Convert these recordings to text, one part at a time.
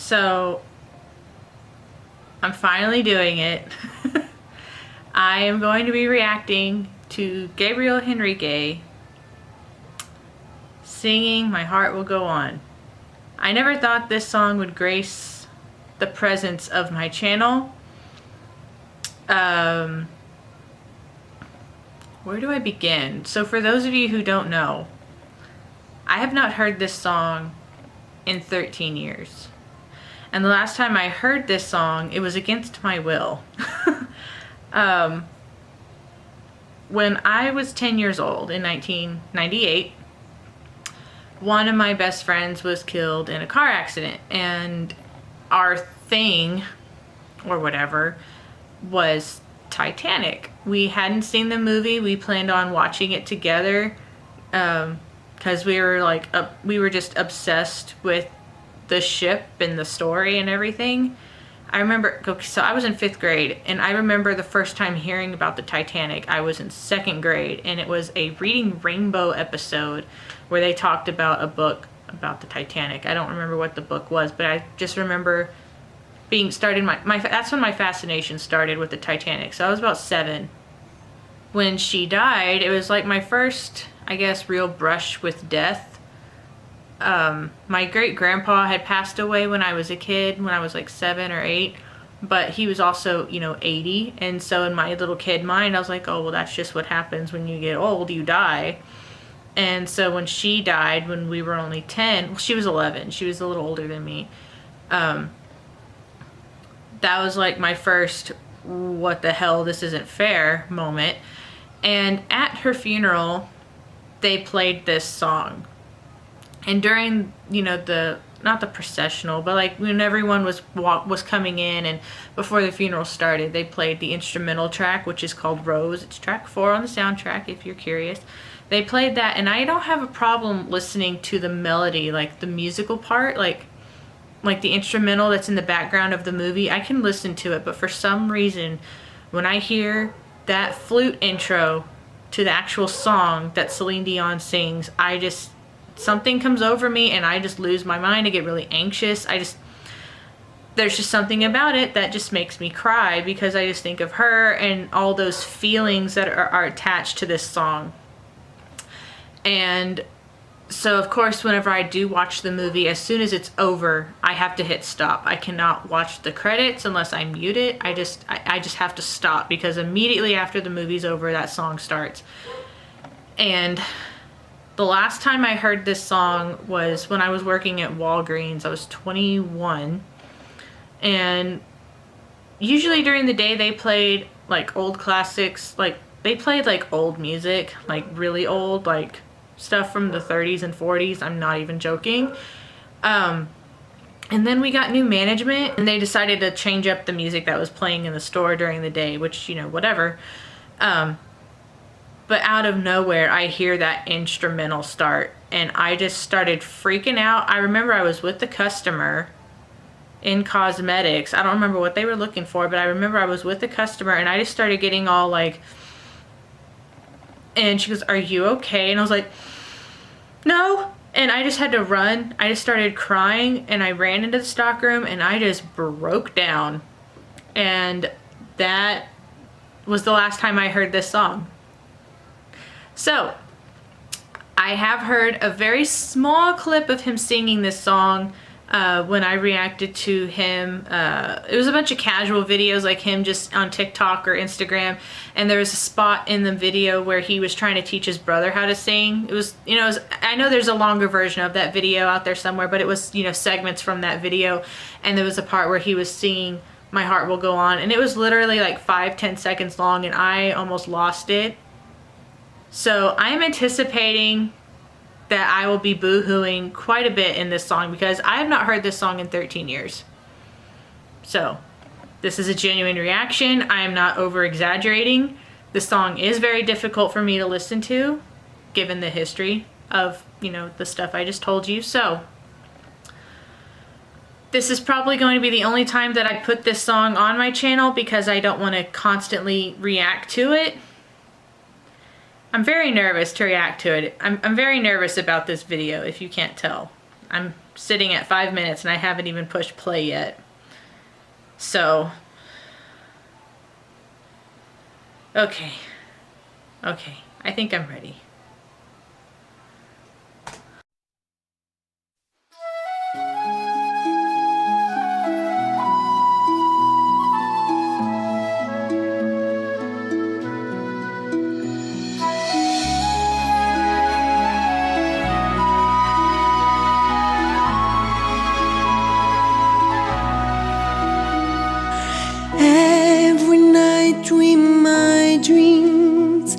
So I'm finally doing it. I am going to be reacting to Gabriel Henrique singing My Heart Will Go On. I never thought this song would grace the presence of my channel. Where do I begin? So for those of you who don't know, I have not heard this song in 13 years. And the last time I heard this song, it was against my will. When I was 10 years old in 1998, one of my best friends was killed in a car accident, and our thing, or whatever, was Titanic. We hadn't seen the movie. We planned on watching it together because we were just obsessed with the ship and the story and everything. I remember, so I was in 5th grade, and I remember the first time hearing about the Titanic. I was in 2nd grade, and it was a Reading Rainbow episode where they talked about a book about the Titanic. I don't remember what the book was, but I just remember that's when my fascination started with the Titanic. So I was about 7. When she died, it was like my first, I guess, real brush with death. My great-grandpa had passed away when I was a kid, when I was like 7 or 8, but he was also, 80, and so in my little kid mind, I was like, oh, well, that's just what happens when you get old, you die. And so when she died, when we were only 10, well, she was 11, she was a little older than me, that was like my first, what the hell, this isn't fair moment. And at her funeral, they played this song. And during, not the processional, but like when everyone was coming in and before the funeral started, they played the instrumental track, which is called Rose. It's track 4 on the soundtrack, if you're curious. They played that, and I don't have a problem listening to the melody, like the musical part, like the instrumental that's in the background of the movie. I can listen to it, but for some reason, when I hear that flute intro to the actual song that Celine Dion sings, something comes over me and I just lose my mind. I get really anxious. There's just something about it that just makes me cry because I just think of her and all those feelings that are attached to this song. And so of course, whenever I do watch the movie, as soon as it's over, I have to hit stop. I cannot watch the credits unless I mute it. I just have to stop because immediately after the movie's over, that song starts. And the last time I heard this song was when I was working at Walgreens. I was 21, and usually during the day they played like old classics, like they played like old music, like really old, like stuff from the 30s and 40s. I'm not even joking. And then we got new management, and they decided to change up the music that was playing in the store during the day, which, whatever. But out of nowhere, I hear that instrumental start, and I just started freaking out. I remember I was with the customer in cosmetics. I don't remember what they were looking for, but I remember I was with the customer, and I just started getting all like, and she goes, "Are you okay?" And I was like, "No." And I just had to run. I just started crying, and I ran into the stockroom, and I just broke down. And that was the last time I heard this song. So, I have heard a very small clip of him singing this song when I reacted to him. It was a bunch of casual videos like him just on TikTok or Instagram, and there was a spot in the video where he was trying to teach his brother how to sing. It was, I know there's a longer version of that video out there somewhere, but it was, segments from that video, and there was a part where he was singing My Heart Will Go On, and it was literally like 5-10 seconds long, and I almost lost it. So I am anticipating that I will be boo-hooing quite a bit in this song because I have not heard this song in 13 years. So this is a genuine reaction. I am not over-exaggerating. The song is very difficult for me to listen to, given the history of, the stuff I just told you. So this is probably going to be the only time that I put this song on my channel because I don't want to constantly react to it. I'm very nervous to react to it. I'm very nervous about this video, if you can't tell. I'm sitting at 5 minutes and I haven't even pushed play yet. So, okay, I think I'm ready. Every night dream my dreams,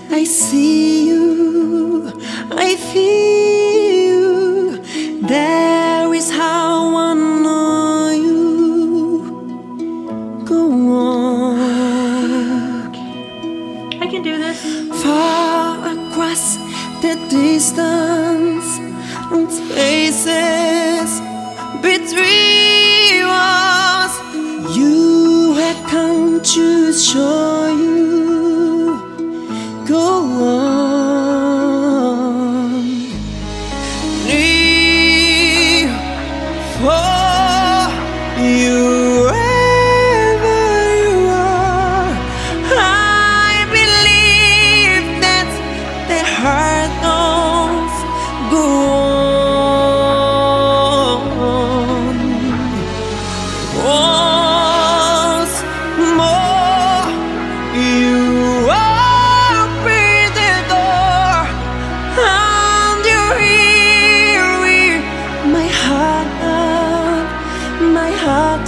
I see you, I feel you. There is how I know you. Go on. I can do this. Far across the distance and spaces between us, you had come to show you. Go on. Live for you wherever you are. I believe that the heart knows. Go on. Once more, you open the door, and you're here with my heart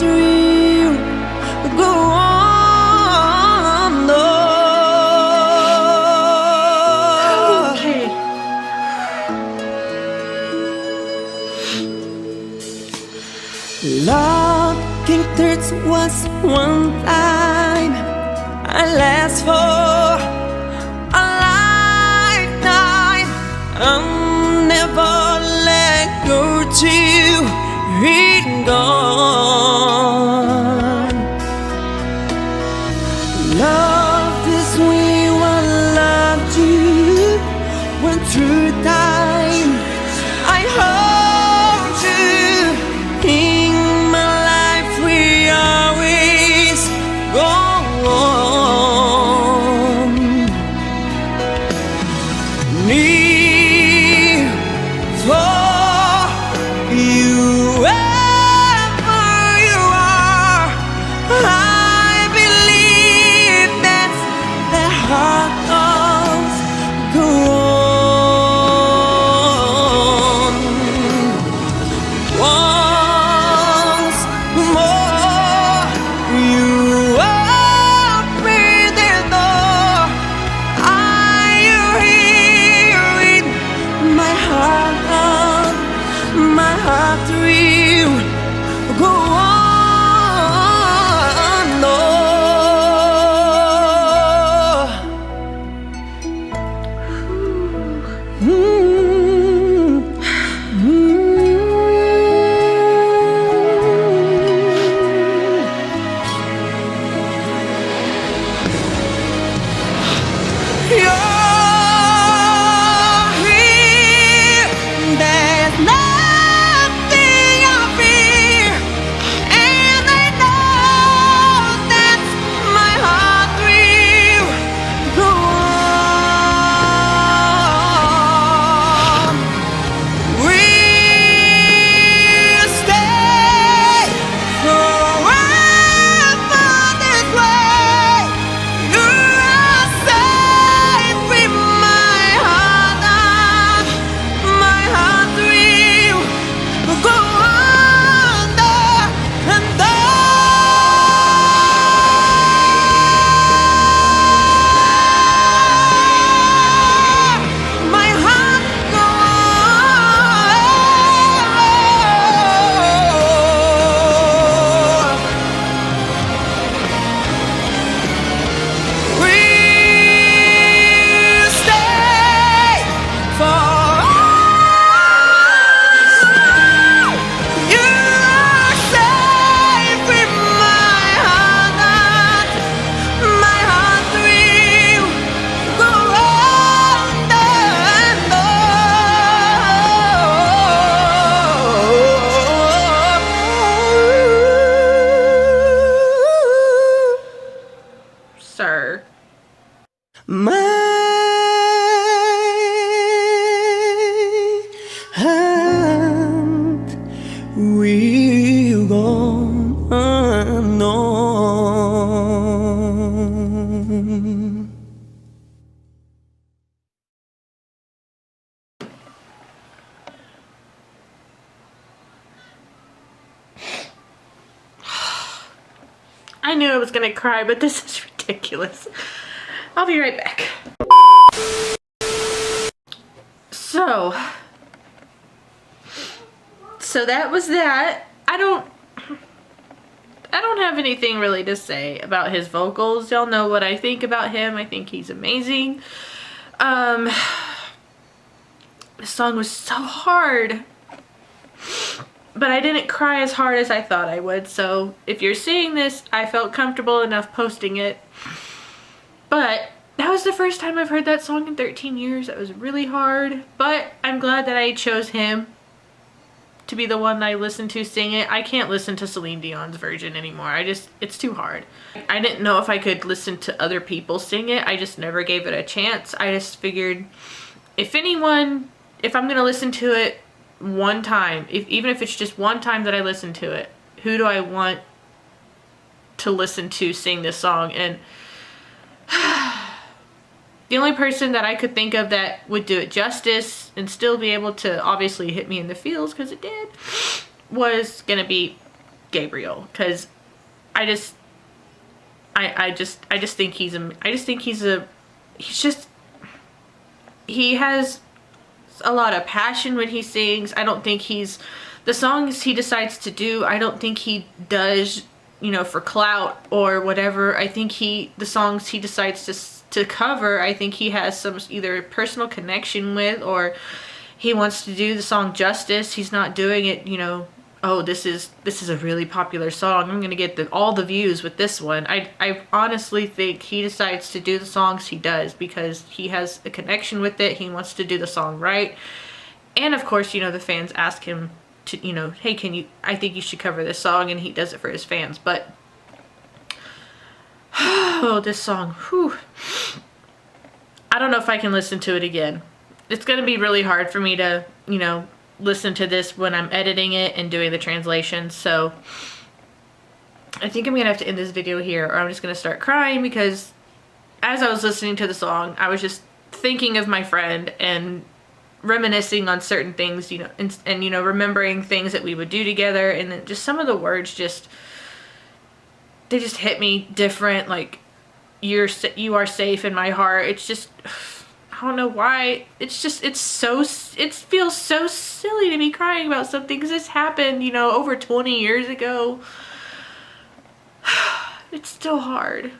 will go on. Okay. Love King Thirds was one time I last for a lifetime. I'll never let go till it's gone. Love this way, one loved you, went through time. I hold you in my life. We always go on. Need for you wherever I knew I was gonna cry, but this is ridiculous. I'll be right back. So that was that. I don't have anything really to say about his vocals. Y'all know what I think about him. I think he's amazing. This song was so hard, but I didn't cry as hard as I thought I would. So if you're seeing this, I felt comfortable enough posting it. But that was the first time I've heard that song in 13 years. That was really hard, but I'm glad that I chose him to be the one that I listened to sing it. I can't listen to Celine Dion's version anymore. It's too hard. I didn't know if I could listen to other people sing it. I just never gave it a chance. I just figured if I'm gonna listen to it one time, even if it's just one time that I listen to it, who do I want to listen to sing this song? And the only person that I could think of that would do it justice and still be able to obviously hit me in the feels, because it did, was gonna be Gabriel. Because I just think he has a lot of passion when he sings. I don't think the songs he decides to do, I don't think he does, you know, for clout or whatever. I think the songs he decides to cover, I think he has some either personal connection with, or he wants to do the song justice. He's not doing it, you know, oh, this is a really popular song, I'm gonna get all the views with this one. I honestly think he decides to do the songs he does because he has a connection with it. He wants to do the song right. And of course, you know, the fans ask him to, you know, hey, I think you should cover this song, and he does it for his fans. But oh, this song, whew. I don't know if I can listen to it again. It's gonna be really hard for me to, you know, listen to this when I'm editing it and doing the translation. So I think I'm gonna have to end this video here, or I'm just gonna start crying, because as I was listening to the song, I was just thinking of my friend and reminiscing on certain things, you know, and you know, remembering things that we would do together, and then just some of the words they just hit me different. Like, you are safe in my heart. It's just, I don't know why. It feels so silly to be crying about something, because this happened, you know, over 20 years ago. It's still hard.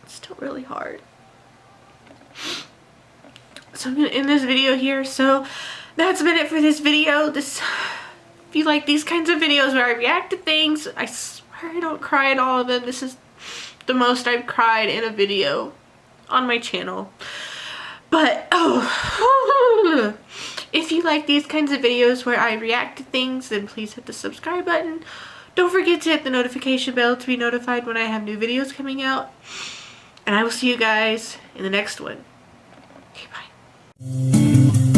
It's still really hard. So I'm gonna end this video here. So that's been it for this video. If you like these kinds of videos where I react to things, I swear I don't cry in all of them. This is the most I've cried in a video on my channel. But oh, if you like these kinds of videos where I react to things, then please hit the subscribe button. Don't forget to hit the notification bell to be notified when I have new videos coming out. And I will see you guys in the next one. Okay, bye.